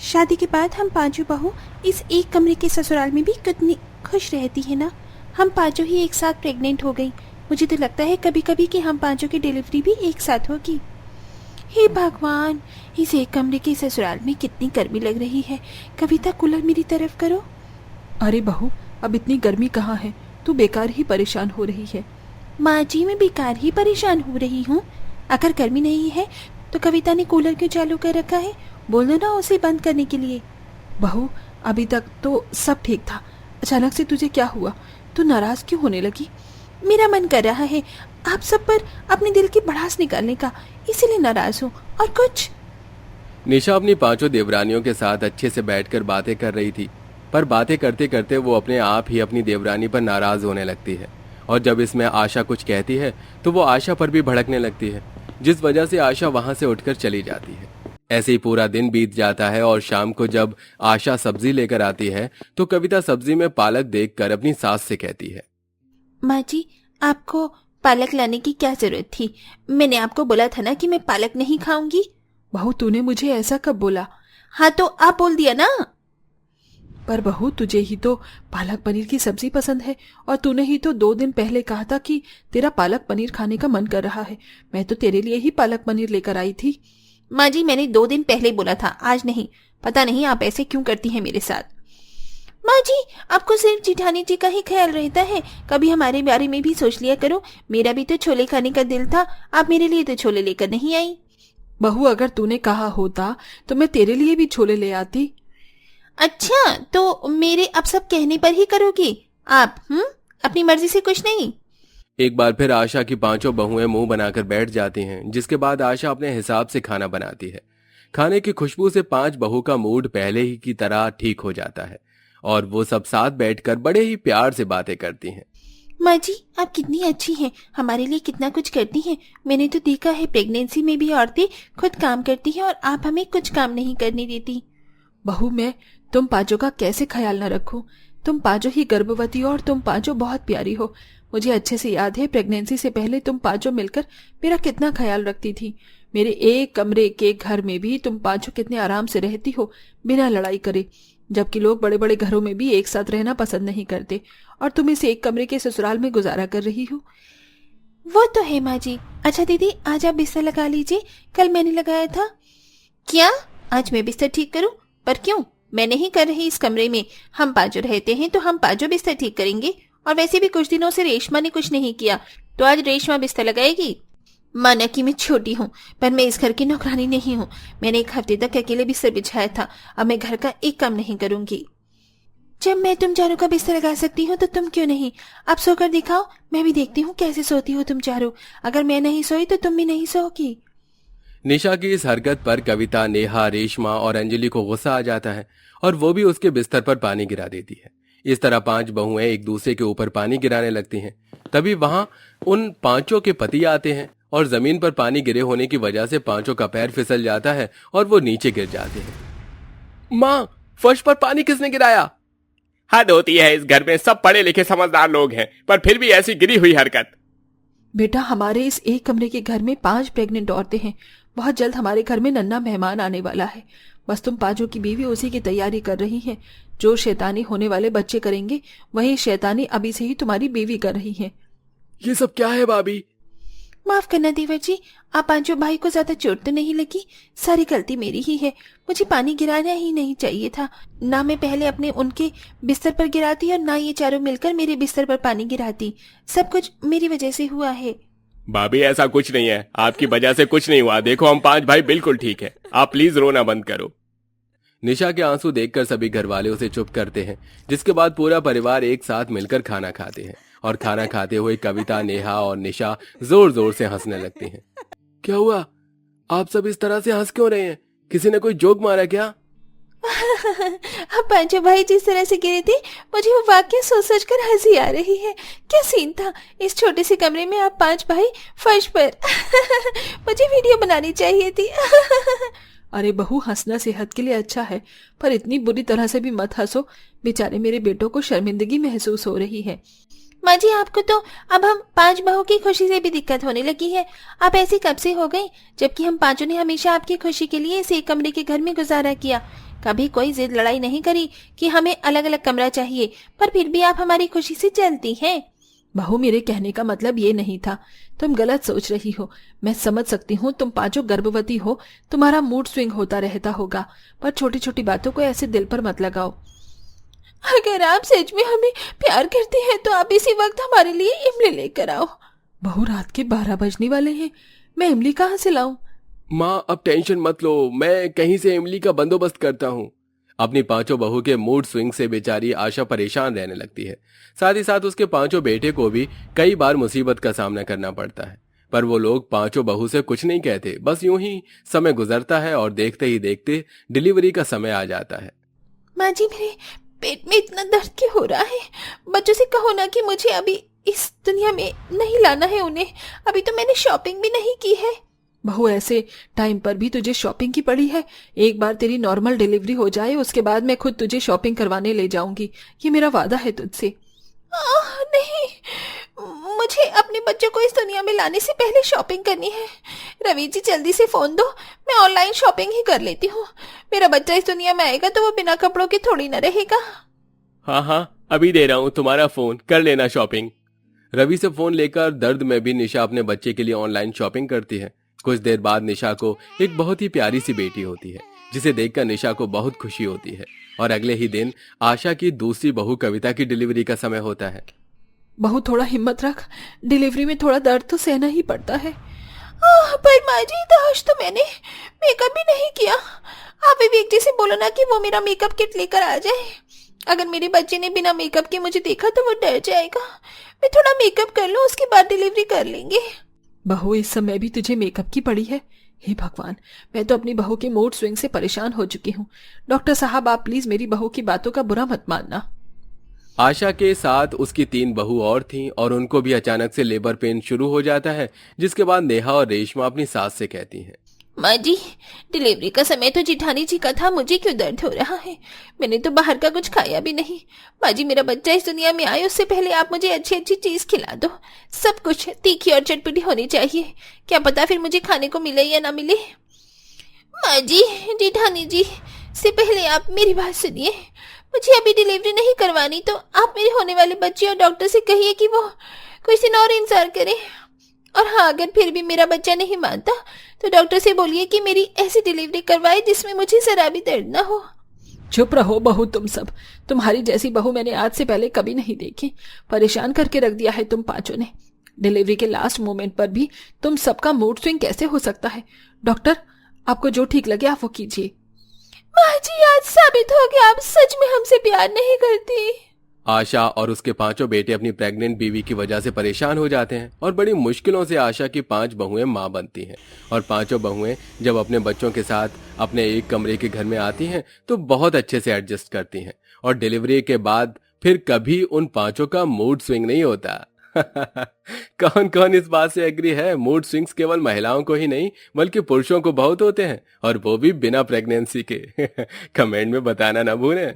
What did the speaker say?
शादी के बाद हम पांचों बहू इस एक कमरे के ससुराल में भी कितनी खुश रहती है ना। हम पांचों ही एक साथ प्रेग्नेंट हो गई। मुझे तो लगता है कभी कभी कि हम पांचों की डिलीवरी भी एक साथ होगी। हे भगवान, इस एक कमरे के ससुराल में कितनी गर्मी लग रही है। कविता, कूलर मेरी तरफ करो। अरे बहू, अब इतनी गर्मी कहाँ है, तू बेकार ही परेशान हो रही है। माँ जी, मैं बेकार ही परेशान हो रही हूँ। अगर गर्मी नहीं है तो कविता ने कूलर क्यों चालू कर रखा है? बोलो ना उसे बंद करने के लिए। बहू, अभी तक तो सब ठीक था, अचानक से तुझे क्या हुआ? तू नाराज क्यों होने लगी? मेरा मन कर रहा है आप सब पर अपने दिल की भड़ास निकालने का, इसीलिए नाराज हूँ, और कुछ। निशा अपनी पांचों देवरानियों के साथ अच्छे से बैठकर बातें कर रही थी, पर बातें करते करते वो अपने आप ही अपनी देवरानी पर नाराज होने लगती है। और जब इसमें आशा कुछ कहती है तो वो आशा पर भी भड़कने लगती है, जिस वजह से आशा वहां से उठकर चली जाती है। ऐसे ही पूरा दिन बीत जाता है और शाम को जब आशा सब्जी लेकर आती है तो कविता सब्जी में पालक देखकर अपनी सास से कहती है, माँ जी, आपको पालक लाने की क्या जरूरत थी? मैंने आपको बोला था ना कि मैं पालक नहीं खाऊंगी। बहू, तूने मुझे ऐसा कब बोला? हाँ तो आप बोल दिया ना। पर बहू, तुझे ही तो पालक पनीर की सब्जी पसंद है, और तूने ही तो 2 दिन पहले कहा था कि तेरा पालक पनीर खाने का मन कर रहा है। मैं तो तेरे लिए ही पालक पनीर लेकर आई थी। माँ जी, मैंने 2 दिन पहले बोला था, आज नहीं। पता नहीं आप ऐसे क्यों करती हैं मेरे साथ। माँ जी, आपको सिर्फ जिठानी जी का ही ख्याल रहता है, कभी हमारे बारे में भी सोच लिया करो। मेरा भी तो छोले खाने का दिल था, आप मेरे लिए तो छोले लेकर नहीं आई। बहू, अगर तूने कहा होता तो मैं तेरे लिए भी छोले ले आती। अच्छा, तो मेरे अब सब कहने पर ही करोगी आप? अपनी मर्जी से कुछ नहीं। एक बार फिर आशा की पांचों बहुएं मुंह बनाकर बैठ जाती हैं, जिसके बाद आशा अपने हिसाब से खाना बनाती है। खाने की खुशबू से 5 बहू का मूड पहले ही की तरह ठीक हो जाता है और वो सब साथ बैठकर बड़े ही प्यार से बातें करती हैं। माँ जी, आप कितनी अच्छी हैं, हमारे लिए कितना कुछ करती हैं। मैंने तो देखा है प्रेगनेंसी में भी औरतें खुद काम करती हैं और आप हमें कुछ काम नहीं करने देती। बहू, मैं तुम पांचों का कैसे ख्याल न रखूं? तुम पांचों ही गर्भवती हो और तुम पांचों बहुत प्यारी हो। मुझे अच्छे से याद है प्रेगनेंसी से पहले तुम पांचों मिलकर मेरा कितना ख्याल रखती थी। मेरे एक कमरे के घर में भी तुम पांचों कितने आराम से रहती हो, बिना लड़ाई करे, जबकि लोग बड़े बड़े घरों में भी एक साथ रहना पसंद नहीं करते, और तुम इस एक कमरे के ससुराल में गुजारा कर रही हो। वो तो है माँ जी। अच्छा दीदी, आज आप बिस्तर लगा लीजिए, कल मैंने लगाया था। क्या आज मैं बिस्तर ठीक करूं? पर क्यों? मैं नहीं कर रही इस कमरे में। हम पांचों रहते हैं तो हम पांचों बिस्तर ठीक करेंगे। और वैसे भी कुछ दिनों से रेशमा ने कुछ नहीं किया, तो आज रेशमा बिस्तर लगाएगी। माना कि मैं छोटी हूँ, पर मैं इस घर की नौकरानी नहीं हूँ। मैंने 1 हफ्ते तक अकेले बिस्तर बिछाया था, अब मैं घर का एक काम नहीं करूंगी। जब मैं तुम चारों का बिस्तर लगा सकती हूँ तो तुम क्यों नहीं? आप सोकर दिखाओ, मैं भी देखती हूँ कैसे सोती हो तुम चारों। अगर मैं नहीं सोई तो तुम भी नहीं सोओगी। निशा की इस हरकत पर कविता, नेहा, रेशमा और अंजलि को गुस्सा आ जाता है और वो भी उसके बिस्तर पर पानी गिरा देती है। इस तरह 5 बहुएं एक दूसरे के ऊपर पानी गिराने लगती हैं। तभी वहां उन पांचों के पति आते हैं और जमीन पर पानी गिरे होने की वजह से पांचों का पैर फिसल जाता है और वो नीचे गिर जाते हैं। माँ, फर्श पर पानी किसने गिराया? हद होती है इस घर में, सब पढ़े लिखे समझदार लोग हैं, पर फिर भी ऐसी गिरी हुई हरकत। बेटा, हमारे इस एक कमरे के घर में 5 प्रेग्नेंट औरतें हैं। बहुत जल्द हमारे घर में नन्हा मेहमान आने वाला है। बस तुम पांचों की बीवी उसी की तैयारी कर रही है। जो शैतानी होने वाले बच्चे करेंगे, वही शैतानी अभी से ही तुम्हारी बीवी कर रही है। ये सब क्या है भाभी? माफ करना देवर जी, आप पांचों भाई को ज्यादा चोट तो नहीं लगी? सारी गलती मेरी ही है। मुझे पानी गिराना ही नहीं चाहिए था। ना मैं पहले अपने उनके बिस्तर पर गिराती और ना ये चारों मिलकर मेरे बिस्तर पर पानी गिराती। सब कुछ मेरी वजह से हुआ है। भाभी, ऐसा कुछ नहीं है, आपकी वजह से कुछ नहीं हुआ। देखो, हम 5 भाई बिल्कुल ठीक है। आप प्लीज रोना बंद करो। निशा के आंसू देखकर सभी घर वाले उसे चुप करते हैं, जिसके बाद पूरा परिवार एक साथ मिलकर खाना खाते हैं और खाना खाते हुए कविता, नेहा और निशा जोर जोर से हंसने लगती हैं। क्या हुआ? आप सब इस तरह से हंस क्यों रहे हैं? किसी ने कोई जोक मारा क्या? अब पांचों भाई जिस तरह से गिरे थे, मुझे वो वाकया सोच सोच कर हंसी आ रही है। क्या सीन था इस छोटे से कमरे में, आप 5 भाई फर्श पर। मुझे वीडियो बनानी चाहिए थी। अरे बहू, हंसना सेहत के लिए अच्छा है, पर इतनी बुरी तरह से भी मत हंसो। बेचारे मेरे बेटों को शर्मिंदगी महसूस हो रही है। माँ जी, आपको तो अब हम 5 बहू की खुशी से भी दिक्कत होने लगी है। आप ऐसी कब से हो गई, जबकि हम पांचों ने हमेशा आपकी खुशी के लिए इस एक कमरे के घर में गुजारा किया। कभी कोई जिद लड़ाई नहीं करी कि हमें अलग अलग कमरा चाहिए, पर फिर भी आप हमारी खुशी से चलती हैं। बहू, मेरे कहने का मतलब ये नहीं था। तुम गलत सोच रही हो। मैं समझ सकती हूँ तुम पांचों गर्भवती हो, तुम्हारा मूड स्विंग होता रहता होगा, पर छोटी छोटी बातों को ऐसे दिल पर मत लगाओ। अगर आप सच में हमें प्यार करते हैं तो आप इसी वक्त हमारे लिए इमली लेकर आओ। बहू, रात के 12 बजने वाले हैं, मैं इमली कहाँ से लाऊं? माँ अब टेंशन मत लो, मैं कहीं से इमली का बंदोबस्त करता हूँ। अपनी पांचों बहू के मूड स्विंग से बेचारी आशा परेशान रहने लगती है। साथ ही साथ उसके पांचों बेटे को भी कई बार मुसीबत का सामना करना पड़ता है, पर वो लोग पांचों बहू से कुछ नहीं कहते। बस यूं ही समय गुजरता है और देखते ही देखते डिलीवरी का समय आ जाता है। माँ जी, मेरे पेट में इतना दर्द क्यों हो रहा है? बच्चों से कहो ना कि मुझे अभी इस दुनिया में नहीं लाना है उन्हें। अभी तो मैंने शॉपिंग भी नहीं की है। बहू, ऐसे टाइम पर भी तुझे शॉपिंग की पड़ी है? एक बार तेरी नॉर्मल डिलीवरी हो जाए, उसके बाद मैं खुद तुझे शॉपिंग करवाने ले जाऊंगी। ये मेरा वादा है तुझसे। नहीं, मुझे अपने बच्चों को इस दुनिया में लाने से पहले शॉपिंग करनी है। रवि जी, जल्दी से फोन दो, मैं ऑनलाइन शॉपिंग ही कर लेती हूँ। मेरा बच्चा इस दुनिया में आएगा तो वो बिना कपड़ों के थोड़ी न रहेगा। हाँ हाँ, अभी दे रहा हूँ तुम्हारा फोन, कर लेना शॉपिंग। रवि से फोन लेकर दर्द में भी निशा अपने बच्चे के लिए ऑनलाइन शॉपिंग करती है। कुछ देर बाद निशा को एक बहुत ही प्यारी सी बेटी होती है, जिसे देखकर निशा को बहुत खुशी होती है। और अगले ही दिन आशा की दूसरी बहू कविता की डिलीवरी का समय होता है। बहू, थोड़ा हिम्मत रख, डिलीवरी में थोड़ा दर्द तो सहना ही पड़ता है। पर माँ जी, आज तो मैंने मेकअप भी नहीं किया। आप विवेक जी से बोलो ना कि वो मेरा मेकअप किट लेकर आ जाए। अगर मेरे बच्चे ने बिना मेकअप के मुझे देखा तो वो डर जाएगा। मैं थोड़ा मेकअप कर लूं, उसके बाद डिलीवरी कर लेंगे। बहू, इस समय भी तुझे मेकअप की पड़ी है? हे भगवान, मैं तो अपनी बहू के मूड स्विंग से परेशान हो चुकी हूँ। डॉक्टर साहब, आप प्लीज मेरी बहू की बातों का बुरा मत मानना। आशा के साथ उसकी 3 बहू और थीं और उनको भी अचानक से लेबर पेन शुरू हो जाता है, जिसके बाद नेहा और रेशमा अपनी सास से कहती हैं, माँ जी, डिलीवरी का समय तो जिठानी जी का था, मुझे क्यों दर्द हो रहा है? मैंने तो बाहर का कुछ खाया भी नहीं। माँ जी, मेरा बच्चा इस दुनिया में आए उससे पहले आप मुझे अच्छी अच्छी चीज खिला दो। सब कुछ तीखी और चटपटी होनी चाहिए। क्या पता फिर मुझे खाने को मिले या ना मिले। माँ जी, जिठानी जी से पहले आप मेरी बात सुनिए। मुझे अभी डिलीवरी नहीं करवानी, तो आप मेरे होने वाले बच्चे और डॉक्टर से कहिए कि वो कोई दिन और इंतजार करे। और हाँ, अगर फिर भी मेरा बच्चा नहीं मानता तो डॉक्टर से बोलिए कि मेरी ऐसी डिलीवरी करवाए जिसमें मुझे जरा भी दर्द ना हो। चुप रहो बहू, तुम सब। तुम्हारी जैसी बहू मैंने आज से पहले कभी नहीं देखी। परेशान करके रख दिया है तुम पांचों ने। डिलीवरी के लास्ट मोमेंट पर भी तुम सबका मूड स्विंग कैसे हो सकता है? डॉक्टर, आपको जो ठीक लगे आप वो कीजिए। माँ जी, आज साबित हो गया आप सच में हमसे प्यार नहीं करती। आशा और उसके पांचों बेटे अपनी प्रेग्नेंट बीवी की वजह से परेशान हो जाते हैं और बड़ी मुश्किलों से आशा की 5 बहुएं मां बनती हैं। और पांचों बहुएं जब अपने बच्चों के साथ अपने एक कमरे के घर में आती हैं तो बहुत अच्छे से एडजस्ट करती हैं और डिलीवरी के बाद फिर कभी उन पांचों का मूड स्विंग नहीं होता। कौन कौन इस बात से एग्री है? मूड स्विंग्स केवल महिलाओं को ही नहीं बल्कि पुरुषों को बहुत होते हैं, और वो भी बिना प्रेगनेंसी के। कमेंट में बताना ना भूलें।